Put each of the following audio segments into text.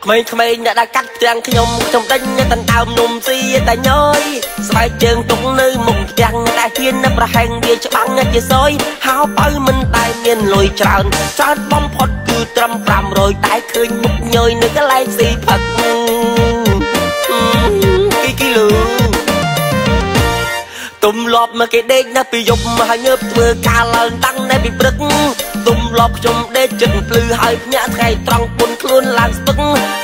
ក្មេងៗអ្នកដែលកាត់ទាំងខ្ញុំដេញតាន់ដើមនំស៊ីតែញយស្បែកជើងទុកនៅមុខផ្ទះតែហ៊ានប្រហែងវាច្បាំងជាសយហៅបើមិនតែមានលុយច្រើនបំផុតគឺត្រឹម500តែឃើញមុខញយនៅកន្លែងស៊ីផឹកគីឡូទុំលប់មកគេដេកណាពីយប់មកហើយងើបធ្វើការឡើងតាំងនៅពីព្រឹកទុំលប់ខ្ញុំដេកចិត្តភ្លឺហើយភ្ញាក់ថ្ងៃត្រង់ពុនខ្លួនឡើងស្ពឹក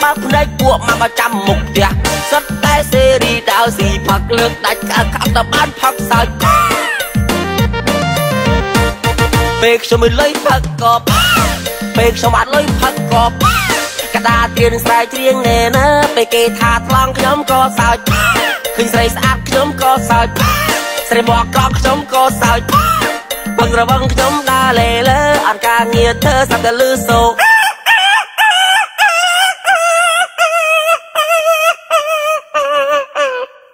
បើភ្នែកពួកមកប្រចាំមុខផ្ទះសិតតែសេរីដើរស៊ីផឹកលើកដាច់កាត់ទៅបានផឹកសើចពេលខ្ញុំមិនលុយផឹកក៏ពេលខ្ញុំអត់លុយផឹកក៏កដាទៀនស្រែកច្រៀងណែណាពេលគេថាថ្លង់ខ្ញុំក៏សើចឃើញស្រីស្អាតខ្ញុំក៏សើចស្រីមកក្រក់ខ្ញុំក៏សើចពឹងរវងខ្ញុំដើរលេលើអត់ការងារធ្វើសាប់តែលឺសូ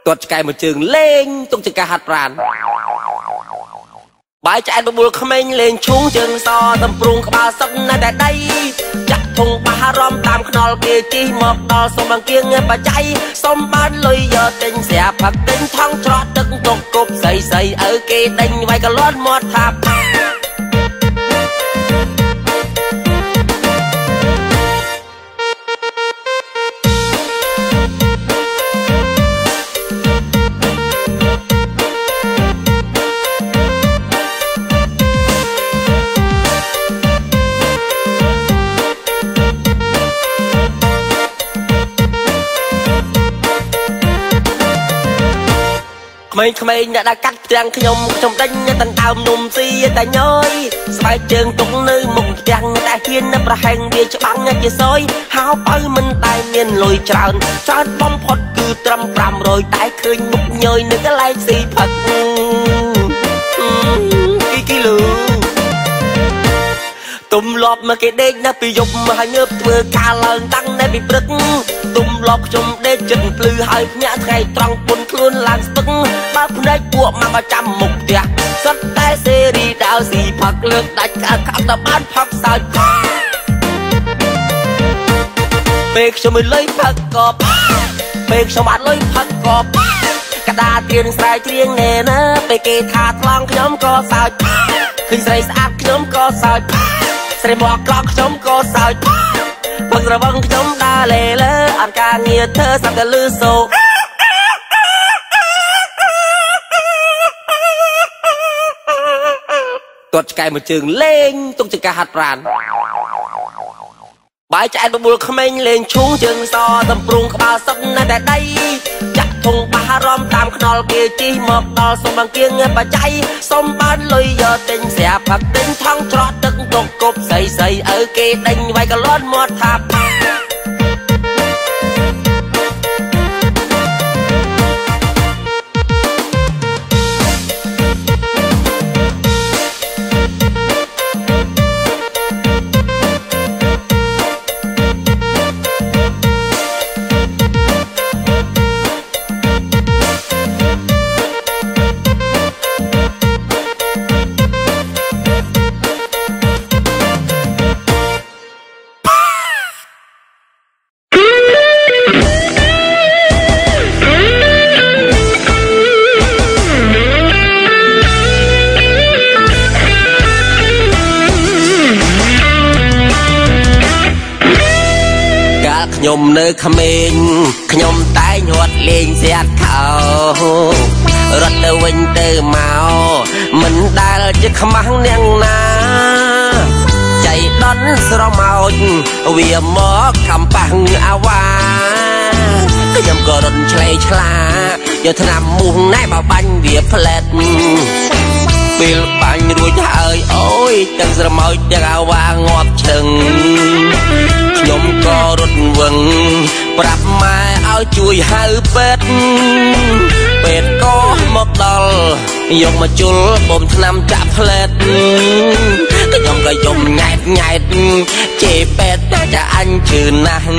ទាត់ឆ្កែមួយជើងលេងទុកចង្កាហាត់ប្រានបាយឆ្អែតបបួលក្មេងលេងឈូងជើងសតំព្រុងក្បាលសឹកនៅតែដៃចាក់ធុងបារម្ភតាមខ្នល់គេជីមកដល់សុំអង្គៀងបច្ច័យសុំបានលុយយកទិញស្រាប់ផឹកទិញថងច្រកទឹកទុកគប់ស្អីស្អីឪគេដេញវាយកលន់មាត់ថាប់ក្មេងៗអ្នកដែលកាត់ទាំងខ្ញុំដេញតាន់ដើមនំស៊ីតែញយស្បែកជើងទុកនៅមុខផ្ទះតែហ៊ានប្រហែងវាច្បាំងជាសយហៅបើមិនតែមានលុយច្រើនបំផុតគឺត្រឹម500តែឃើញមុខញយនៅកន្លែងស៊ីផឹកគីឡូទុំលប់មកគេដេកណាពីយប់មកហើយងើបធ្វើការឡើងតាំងនៅពីព្រឹកទុំលប់ខ្ញុំដេកចិត្តភ្លឺហើយភ្ញាក់ថ្ងៃត្រង់ពុនខ្លួនឡើងស្ពឹកបើភ្នែកពួកមកប្រចាំមុខផ្ទះសិតតែសេរីដើរស៊ីផឹកលើកដាច់កាត់ទៅបានផឹកសើចពេលខ្ញុំមិនលុយផឹកក៏ពេលខ្ញុំអត់លុយផឹកក៏កដាទៀនស្រែកច្រៀងណែណាពេលគេថាថ្លង់ខ្ញុំក៏សើចឃើញស្រីស្អាតខ្ញុំក៏សើចស្រីមកក្រក់ខ្ញុំក៏សើចពឹងរវងខ្ញុំដើរលេលើអត់ការងារធ្វើសាប់តែលឺសូទាត់ឆ្កែមួយជើងលេងទុកចង្កាហាត់ប្រានបាយឆ្អែតបបួលក្មេងលេងឈូងជើងសតំព្រុងក្បាលសឹកនៅតែដៃចាក់ធុងបារម្ភតាមខ្នល់គេជីមកដល់សុំអង្គៀងបច្ច័យសុំបានលុយយកទិញស្រាប់ផឹកទិញថងច្រកទឹកទុកគប់ស្អីស្អីឪគេដេញវាយកលន់មាត់ថាប់ខ្ញុំនៅក្មេងខ្ញុំតែញាត់លេងស្អាតខោរត់ទៅវិញទៅមកមិនដែលជាខ្មាស់នាងណាចៃដន់ស្រមោចវាមកខំប៉ះអាវ៉ាខ្ញុំក៏រត់ឆ្លេឆ្លាយកថ្នាំមុះណែមកបាញ់វាផ្លែតពេលបាញ់រួចហើយអូយទាំងស្រមោចទាំងអាវ៉ាងាប់ឈឹងខ្ញុំក៏រត់វឹងប្រាប់ម៉ែឲ្យជួយហៅពេទ្យពេទ្យក៏មកដល់យកមកជុលបំថ្នាំចាក់ផ្លែតខ្ញុំក៏យំញ៉ែតញ៉ែតជេរពេទ្យចាអញជឿណាស់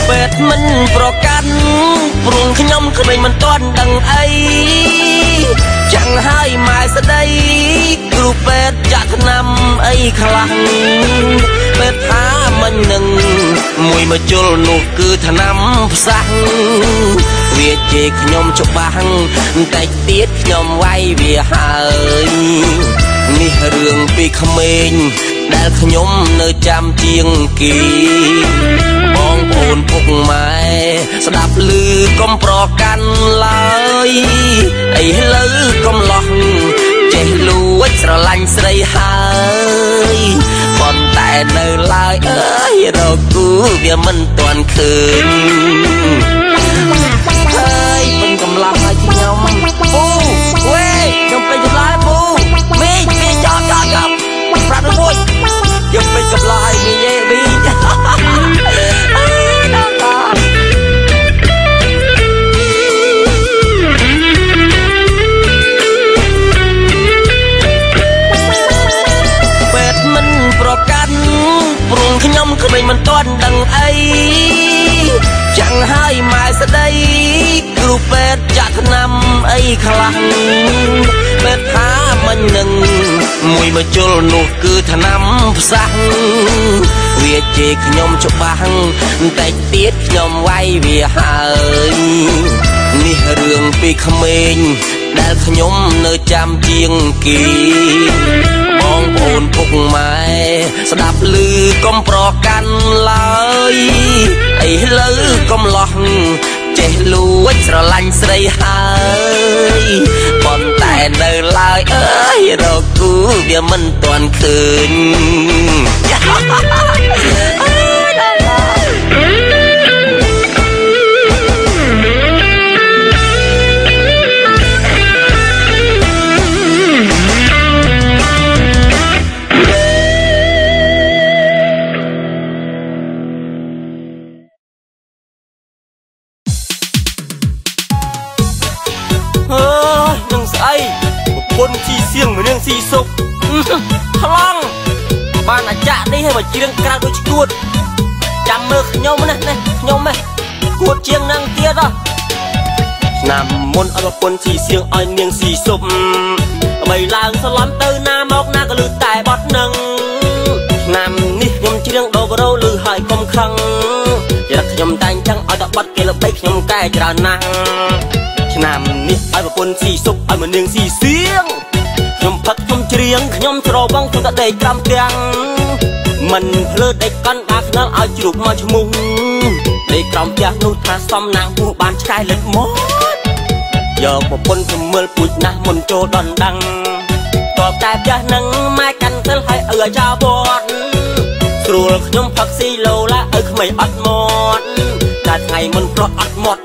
ពេទ្យមិនប្រកាន់ព្រោះខ្ញុំគ្មានមិនទាន់ដឹងអីចាំងហើយម៉ែស្ដីគ្រូពេទ្យចាក់ថ្នាំអីខ្លះពេទ្យថា មិញនឹងមួយមកជុលនោះគឺថ្នាំផ្សះវាជេរខ្ញុំច្បាស់តែទៀតខ្ញុំវាយវាហើយនេះរឿងពីក្មេងដែលខ្ញុំនៅចាំជាងគេបងប្អូនពុកម៉ែស្ដាប់ឮកុំប្រកាន់ឡើយអីលើកំឡោះចេះលួចស្រឡាញ់ស្រីហើយប៉ុន្តែនៅឡើយអើយរកគូវាមិនទាន់ឃើញហើយមិនកំឡោះឲ្យខ្ញុំពូវេខ្ញុំពេញចម្លើយពូមីចប់ប្រាប់ទៅមួយខ្ញុំពេញចម្លើយមីមីពេទ្យមិនប្រកាន់ព្រោះខ្ញុំក្មេងមិនទាន់ដឹងអីចាំងហើយម៉ែស្ដីគ្រូពេទ្យចាក់ថ្នាំអីខ្លះពេទ្យថាមិញនឹងមួយមកជុលនោះគឺថ្នាំផ្សះវាជេរខ្ញុំច្បាស់តែទៀតខ្ញុំវាយវាហើយនេះរឿងពីក្មេងដែលខ្ញុំនៅចាំជាងគេបងប្អូនពុកម៉ែស្ដាប់ឮកុំប្រកាន់ឡើយអីលើកំឡោះចេះលួចស្រឡាញ់ស្រីហើយប៉ុន្តែនៅឡើយអើយរកគូវាមិនទាន់ឃើញពុនជីសៀងម្នាងស៊ីសុកថ្លង់បានអាចាក់នេះឲ្យមកជ្រៀងក្រៅដូចឈួតចាំមើលខ្ញុំណាខ្ញុំគួតជាងនឹងទៀតឆ្នាំមុនឲ្យពុនជីសៀងឲ្យនាងស៊ីសុកបីឡើងសឡំទៅណាមកណាក៏លឺតែបត់នឹងឆ្នាំនេះខ្ញុំជ្រៀងដូរក្រោលឺហើយកុំខឹងចរិតខ្ញុំតែងចឹងឲ្យតែបត់គេល្បីខ្ញុំកែច្រើនណាស់ឆ្នាំនេះឲ្យប្រពន្ធស៊ីសុកឲ្យមកនាងស៊ីសៀងខ្ញុំផឹកខ្ញុំច្រៀងខ្ញុំច្របងខ្ញុំតដេកតាមទាំងមិនភ្លើដេកកាន់បាខ្នល់ឲ្យជ្រូកមកឈ្មោះដេកក្រោមផ្ទះនោះថាសំណាងពោះបានឆ្កែលិតមកយកប្រពន្ធទៅមើលពូជណាស់មុនចូលដណ្ដឹងតបតែផ្ទះនឹងម៉ែកាន់សិលឲ្យឲ្យចោលវត្តស្រួលខ្ញុំផឹកស៊ីឡូឡាឲ្យក្មេងអត់មាត់តែថ្ងៃមុនប្លត់អត់មាត់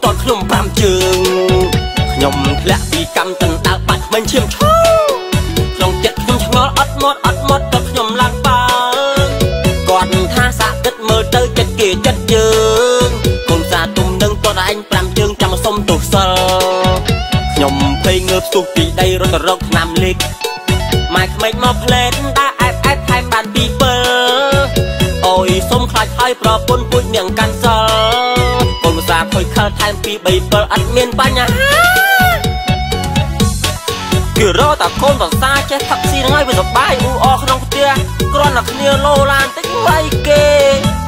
តតខ្ញុំ5ជើងខ្ញុំធ្លាក់ពីកម្មតណ្ដើបាត់មិនឈាមឈោក្នុងចិត្តខ្ញុំឆ្ងល់អត់មាត់តខ្ញុំឡើងបើគាត់ថាសាក់គិតមើលទៅចិត្តគេចិត្តជើងកូនសាទុំនឹងតតឯង5ជើងចាំសុំទោសសិលខ្ញុំភ័យងើបស្ទុះពីដីរត់ទៅរកឆ្នាំលេខម៉ែក្មេងមកផ្លែតដាក់អែបថែមបាន2ពិលអូយសុំខ្លាចហើយប្រពន្ធពួយនាងកាន់សិលកូនសាខុយខលថែម2 3ពិលអត់មានបញ្ហាគឺរកតែកូនប្រសាចេះផឹកស៊ីនឹងហើយវាសប្បាយអ៊ូអក្នុងផ្ទះគ្រាន់តែគ្នាលោឡានតិចវាយគេ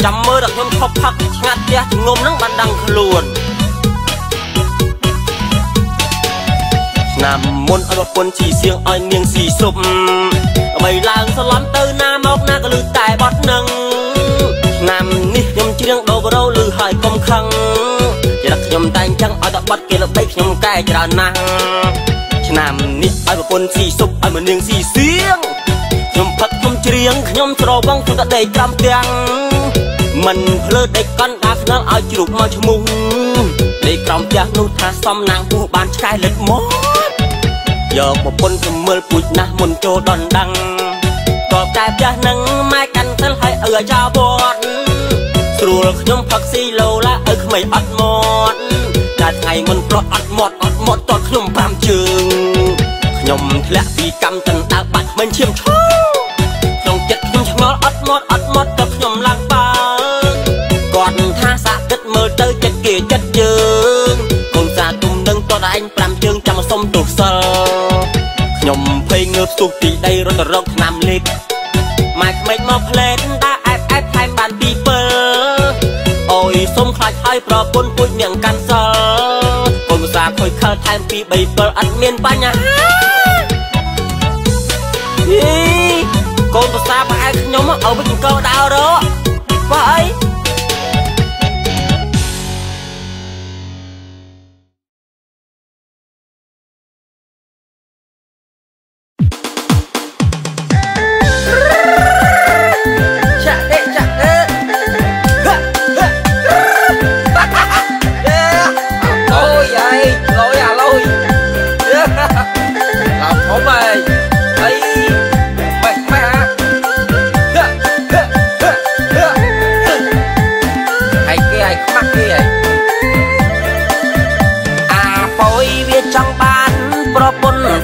ចាំមើលតែខ្ញុំឈប់ផឹកឆ្ងាត់ផ្ទះងុំនឹងបានដឹងខ្លួនឆ្នាំមុនឲ្យប្រពន្ធជីសៀងឲ្យនាងស៊ីសុបបីឡើងសឡំទៅណាមកណាក៏លឺតែបត់នឹងឆ្នាំនេះខ្ញុំច្រៀងដូរក្រោលឺហើយកុំខឹងចរិតខ្ញុំតែងចឹងឲ្យតែបត់គេល្បីខ្ញុំកែច្រើនណាស់ឆ្នាំនេះឲ្យប្រពន្ធស៊ីសុបឲ្យមកនាងស៊ីសៀងខ្ញុំផឹកខ្ញុំច្រៀងខ្ញុំច្របងខ្ញុំតែដេកតាមទាំងមិនភ្លើដេកកាន់ដាខ្នល់ឲ្យជ្រូកមកឈ្មោះដេកក្រោមផ្ទះនោះថាសំណាងពោះបានឆ្កែលិតមកយកប្រពន្ធទៅមើលពូជណាស់មុនចូលដណ្ដឹងតបតែផ្ទះនឹងម៉ែកាន់សិលឲ្យឲ្យចោលវត្តស្រួលខ្ញុំផឹកស៊ីឡូឡាឲ្យក្មេងអត់មាត់តែថ្ងៃមុនប្លត់អត់មាត់តតខ្ញុំ5ជើងខ្ញុំធ្លាក់ពីកម្មតណ្ដើបាត់មិនឈាមឈោក្នុងចិត្តខ្ញុំឆ្ងល់អត់មាត់តខ្ញុំឡើងបើគាត់ថាសាក់គិតមើលទៅចិត្តគេចិត្តជើងកូនសាទុំនឹងតតឯង5ជើងចាំសុំទោសសិលខ្ញុំភ័យងើបស្ទុះពីដីរត់ទៅរកឆ្នាំលេខម៉ែក្មេងមកផ្លែតដាក់អែបថែមបាន มคลายไทยประปนปุยเนียงกันเซลกรมสาคอยเข้าแทนปีใบเปิลอัดเมียนปัญญากรมสาไปขยมเอาไปกินก้าวดาวรอไป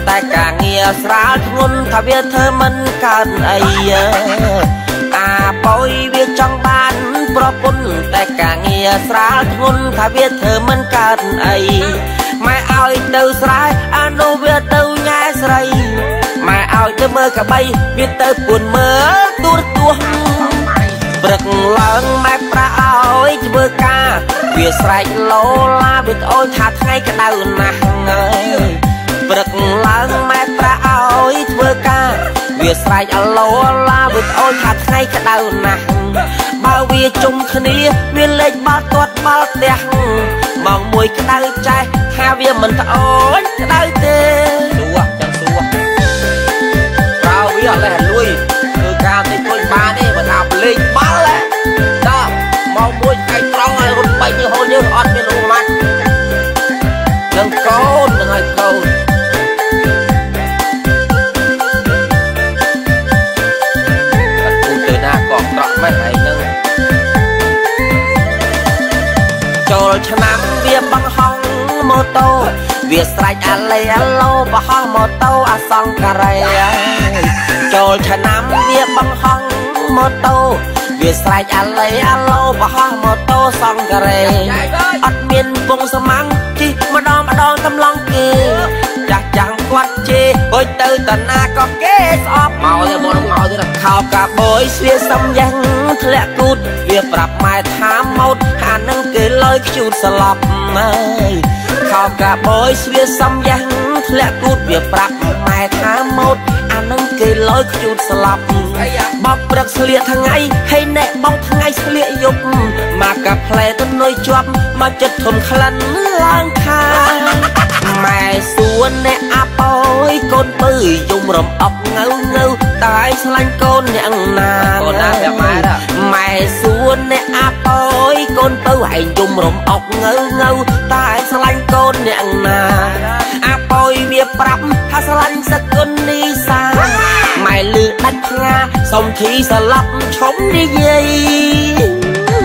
แต่กางเงียสราทงนถ้าเวียเธอมันกันไอ้ปอยเวียจังบ้านเพราะปนแต่กางเงียสราทงนถ้าเวียเธอมันกันไอ้ไม่เอาเต้าสายอนุเวียเต้าง่ายสไรไม่เอาเต้าเมื่อกะใบเวียเต้าปุ่นเมื่อตัวปรึกหลังไม่ปลาเอาจะเบื่อกาเวียสไรโลลาเวียโอ้ยถ้าไงก็ได้หนักเงยปรึกหลังไม่ปลาเอาจะเบื่อกาเวียสไรโลลาเวียโอ้ยถ้าไงก็ได้หนักบ่าวเวียจุ่มขณีเวียเล็กบ่าวตัวบ่าวเดียงมองมวยก็ได้ใจหาเวียมันตะโอ้ยก็ได้เต้สัวจังสัวเราเวียแหล่ลุยคือการที่คนมาเนี่ยมาทำเล่นบ้าแหละจ้ามองมวยไก่ตรองไอ้คนไปnhư hồi như ọt bên lùng mặt đừng côn đừng ai côn từ na còn trọn mấy ngày nâng cho cho nắm bia băng hong mô tô việc sạch à lê à lô bà hong mô tô à xong cà rây cho nắm bia băng hong mô tô việc sạch à lê à lô bà hong mô tô xong cà rây ọt miên vùng sơ măng chi mà đòn tâm lòng kì chắc chẳng quát chi ôi tư tần na có kế sọp màu thì bộ màu thì là khảo cả bối xuyên xâm danh lẹ cút việc bạp mai thám một hà nâng kê lơi chút sơ lọc khảo cả bối xuyên xâm danh lẹ cút việc bạp mai thám một hà nâng kê lơi chút sơ lọc bọc bật sơ liệt thằng ngày hay nẹ bóng thằng ngày sơ liệt dục mà cà phê tân nơi chóp mà chất thùng khăn lang thang mẹ xuống nè áp ôi con bơi dùng rầm ọc ngâu ngâu tại lanh con nhận nàng mẹ xuống nè áp ôi con bơi hãy dùng rầm ọc ngâu ngâu tại lanh con nhận nàng áp ôi việc bạp ha lanh sắc con đi xa mẹ lựa đánh nga xong thì sẽ lắp trống đi dây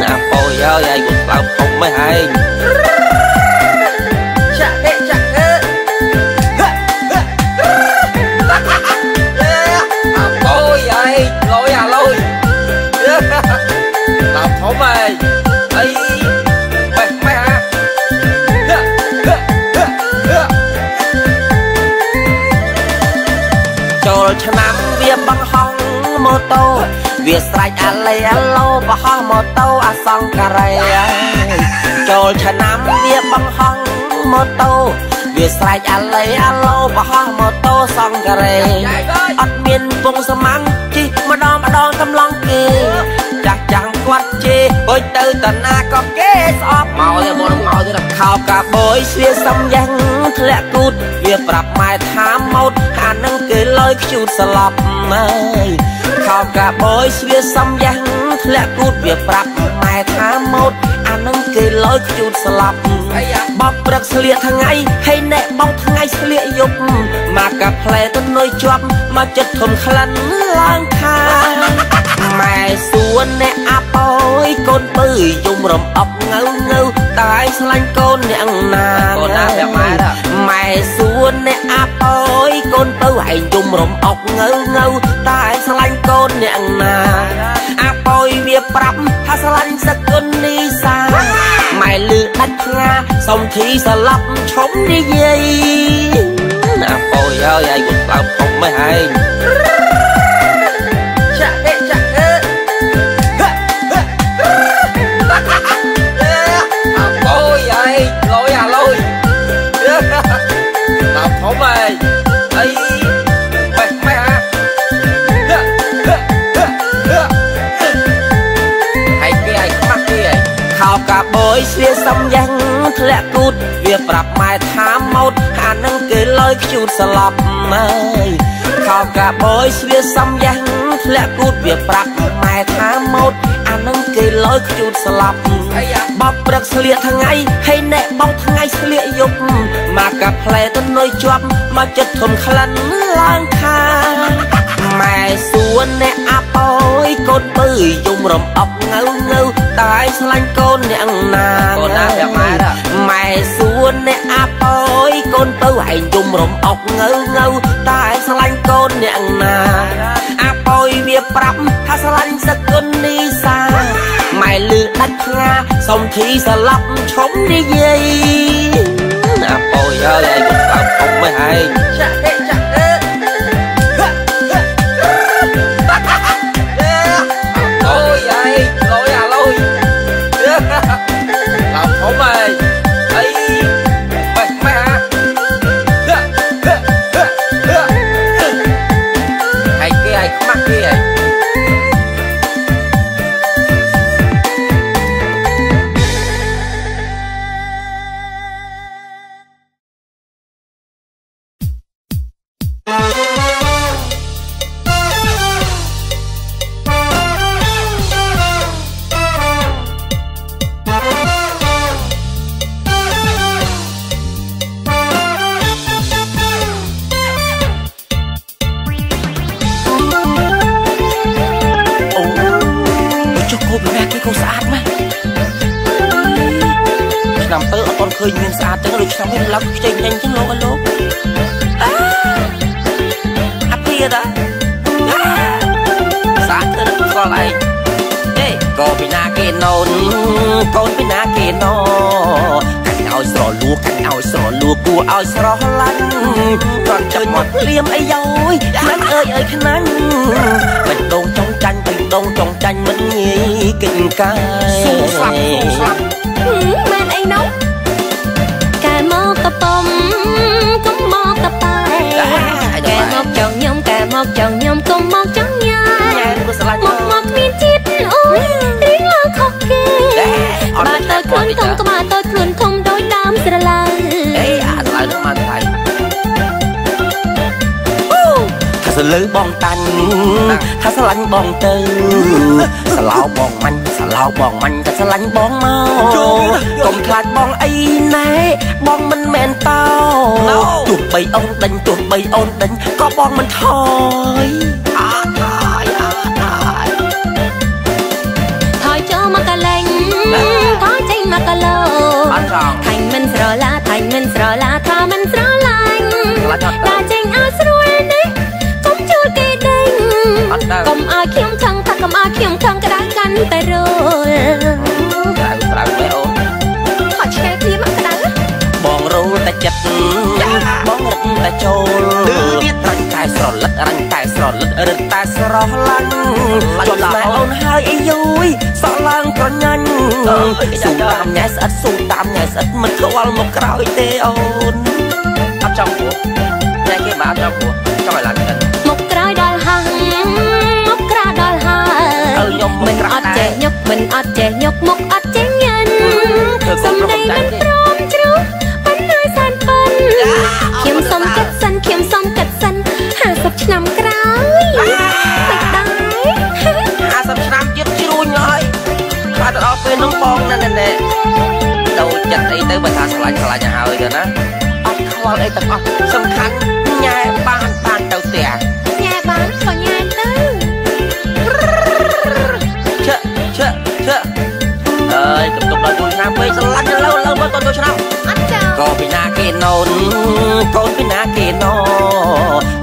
áp ôi ơi ai cũng làm không mới hay lôi à lôi làm thổ mày ấy mày hả cho nắm bia băng hong mô tô việc sạch à lê à lô bà hong mô tô à xong cà rây cho nắm bia băng hong mô tô việc sạch à lê à lô bà hong mô tô xong cà rây ọt miên vùng sơ măng chi mà đòn tâm lòng kì chắc chẳng quát chi ôi tư tần na có kế sọp màu thì bộ màu thì là khảo cả bối xuyên xâm danh lẹ cút việc bạp mai thám một hà nâng kê lơi chút sơ lọc khảo cả bối xuyên xâm danh lẹ cút việc bạp mai thám một hà nâng kê lơi chút sơ lọc bọc bật sơ liệt thằng ngày hay nẹ bóng thằng ngày sơ liệt dục mà cà phê tân nơi chóp mà chất thùng khăn lang thang mẹ xuống nè áp ôi con bơi dùng rầm ọc ngâu ngâu tại lanh con nhận nàng mẹ xuống nè áp ôi con bơi hãy dùng rầm ọc ngâu ngâu tại lanh con nhận nàng áp ôi việc bạp ha lanh sắc con đi xa mẹ lựa đánh nga xong thì sẽ lắp trống đi dây áp ôi ơi ai cũng làm không mới hay ធ្លាក់គូតវាប្រាប់ម៉ែថាម៉ូតអានឹងគេលើយខ្ជូតស្លាប់ម៉ែខោកាបយស្វាសំយ៉ាងធ្លាក់គូតវាប្រាប់ម៉ែថាម៉ូតអានឹងគេលើយខ្ជូតស្លាប់បោកព្រឹកស្លៀកថ្ងៃហើយអ្នកបោកថ្ងៃស្លៀកយប់មកកាផ្លែទៅនុយជាប់មកចិត្តធំក្លិនឡើងខាម៉ែសួនអ្នកអាប៉ោយកូនបើយំរំអប់ងើងើតែស្លាញ់កូនអ្នកណាកូនណាម៉ែម៉ែសួនអ្នកអាប៉ោយកូនបើឯងយំរំអប់ងើងើតែស្លាញ់កូនអ្នកណាអាប៉ោយវាប្រាប់ថាស្លាញ់សគុណនីសាម៉ែលឺដាច់ផ្ងាសុំធីស្លាប់ឈុំនិយាយអាប៉ោយអើយឯងមិនស្លាប់អុំមិនឯងចាក់ទេចាក់ទេអូយឯងលយអាលយឡោធំឯងអីបេះម៉ែហើយគេឲ្យខ្មាស់គេឯងឃើញមានស្អាតទៅដូចឆ្នាំនេះឡឹកខ្ចីnhanhចឹងលោកអលោកអាពីតាស្អាតទៅស្គាល់ឯងទេក៏ពីណាគេណូនកូនពីណាគេណូកាញ់ឲ្យស្រលួកាញ់ឲ្យស្រលួគួរឲ្យស្រស់ឡាញ់គ្រាន់ជើញមកភ្លៀមអីយ៉យខ្លាំងអើយអើយខ្នាញ់មិនដងចង់ចាញ់មិនដងចង់ចាញ់មិនងាយកិច្ចកាយស៊ូស្លាប់មែនអីណូមកកប៉ុមកុំមកកប៉ែកែមកចង់ខ្ញុំកែមកចង់ខ្ញុំកុំមកចង់ញ៉ាមកគ្មានជាតិអូយរៀងឡើងខុសគេបាទទៅខ្លួនធំក្បាលទៅខ្លួនធំដោយដើមស្រឡៅអេអាស្រឡៅនឹងបានថៃថាសលើបងតាញ់ថាស្រឡាញ់បងទៅស្លោបងមាញ់ស្លោបងមាញ់តែស្រឡាញ់បងមកកុំខ្លាចបងអីណែបងមិនមែនតោទោះបីអូនដេញទោះបីអូនដេញក៏បងមិនថយថយចូលមកកលែងថយចេញមកកលោថាញ់មិនស្រឡាថាញ់មិនស្រឡាថាមិនស្រឡាញ់តែចេញឲ្យស្រួលនេះកុំជួលគេដេញកុំឲ្យខ្ញុំថងថាកុំឲ្យខ្ញុំថងក្តៅកាន់តែរលក្តៅមែអូខត់ឆ្កែគ្នាមកក្តៅបងរូលតែចិត្តបងរឹកតែចូលរាញ់តែស្រលឹករញ់តែស្រលឹករឹតតែស្រស់ឡាញ់ជាប់តែអូនហើយអីយយសក់ឡើងប្រញាញ់ស៊ូតាមញ៉ែស្អិតស៊ូតាមញ៉ែស្អិតមិនខ្វល់មកក្រោយទេអូនអត់ចង់ព្រោះតែគេមកអត់ចង់ព្រោះចង់ឲ្យឡើងចិត្តមកក្រោយដល់ហាមកក្រៅដល់ហើយខ្ញុំមិនអត់ចេះញុកមិនអត់ចេះញុកមុខអត់ចេះញ៉ាំសំដីមិនព្រមជ្រុះប៉ុន្តែសានប៉ិនខ្ញុំសុំកាត់សិនខ្ញុំសុំកាត់សិន50ឆ្នាំក្រោយមិនដែរ50ឆ្នាំទៀតជ្រួញហើយបាទទៅដល់ពេលនោះបងណែទៅចិត្តអីទៅបើថាឆ្លាញ់ឲ្យទៅណាអត់ខ្វល់អីទាំងអស់សំខាន់ញ៉ែបានទៅផ្ទះញ៉ែបានក៏ញ៉ែទៅអើយកំទុកដល់ចូលឆ្នាំពេកស្រឡាញ់លើមើលកូនចូលឆ្នាំអត់ចាក៏ពីណាគេណូនកូនពីណាគេណូ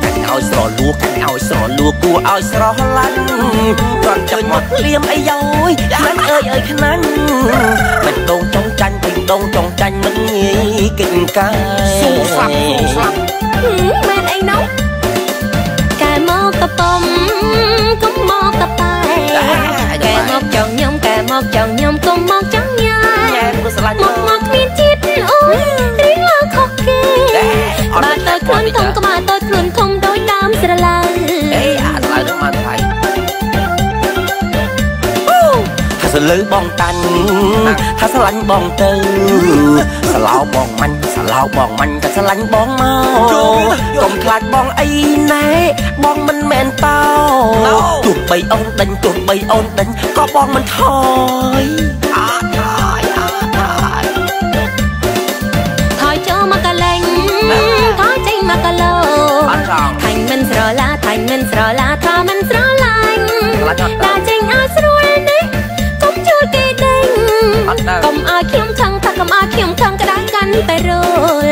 កាញ់ឲ្យស្រលួកាញ់ឲ្យស្រលួគួរឲ្យស្រស់ឡាញ់គ្រាន់ជើញមកភ្លៀមអីយ៉យខ្លាំងអើយអើយខ្នាញ់មិនដងចង់ចាញ់មិនដងចង់ចាញ់មិនងាយកិច្ចកាយស៊ូស្លាប់មែនអីណូកែមកកប៉ុមកុំមកកប៉ែកែមកចង់ខ្ញុំកែមកចង់ខ្ញុំកុំមកចង់ញ៉ាមកគ្មានជាតិអូយរៀងឡើងខុសគេបាទទៅខ្លួនធំក្បាលទៅខ្លួនធំដោយដើមស្រឡៅអេអាស្រឡៅនឹងបានថៃថាសលើ លើបងតាញ់ថាស្រឡាញ់បងទៅស្លោបងមាញ់ស្លោបងមាញ់ក៏ស្រឡាញ់បងមកកុំខ្លាចបងអីណែបងមិនមែនតោទោះបីអូនដេញទោះបីអូនដេញក៏បងមិនថយថយចូលមកកលែងថយចេញមកកលោថាញ់មិនស្រឡាថាញ់មិនស្រឡាថាមិនស្រឡាញ់ដើរចេញឲ្យស្រួលនេះកុំជួលគេដេញកុំឲ្យខ្ញុំខឹងថាកុំឲ្យខ្ញុំខឹងក្តៅកាន់តែរល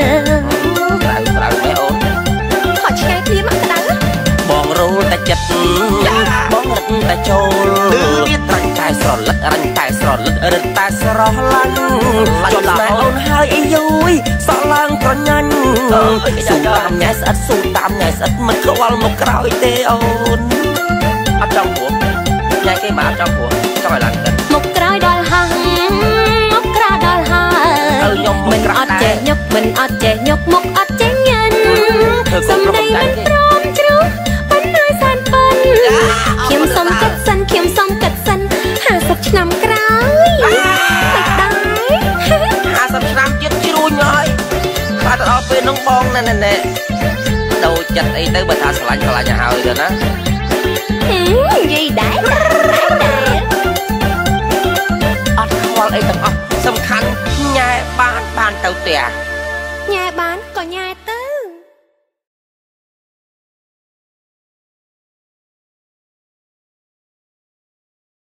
ក្រៅមែអូនខកឆ្ងាយគ្នាមកក្តៅបងរੂតែចិត្តបងរឹកតែចូលរាញ់តែស្រលឹករឹងតែស្រលឹករឹតតែស្រឡាញ់ជាប់តែអូនហើយអីយយសក់ឡើងប្រញាញ់ស៊ូតាមញ៉ែស្អិតស៊ូតាមញ៉ែស្អិតមិនខ្វល់មកក្រោយទេអូនអត់ចង់ព្រោះញ៉ែគេមកអត់ចង់ព្រោះចង់ឲ្យឡើងទឹកមកក្រោយដល់ហាមកក្រៅដល់ហើយខ្ញុំមិនអត់ចេះញុកមិនអត់ចេះញុកមុខអត់ចេះញ៉ាំសំដីមិនព្រមជ្រុះប៉ុន្តែសានប៉ិនខ្ញុំសុំកាត់សិនខ្ញុំសុំកាត់សិន50ឆ្នាំក្រោយមិនដែរ50ឆ្នាំទៀតជ្រួញហើយបាទទៅដល់ពេលនឹងបងណែដូរចិត្តអីទៅបើថាស្រឡាញ់ឲ្យទៅណានិយាយដែរអត់ខ្វល់អីទាំងអស់សំខាន់ញ៉ែបានទៅផ្ទះញ៉ែបានក៏ញ៉ែទៅ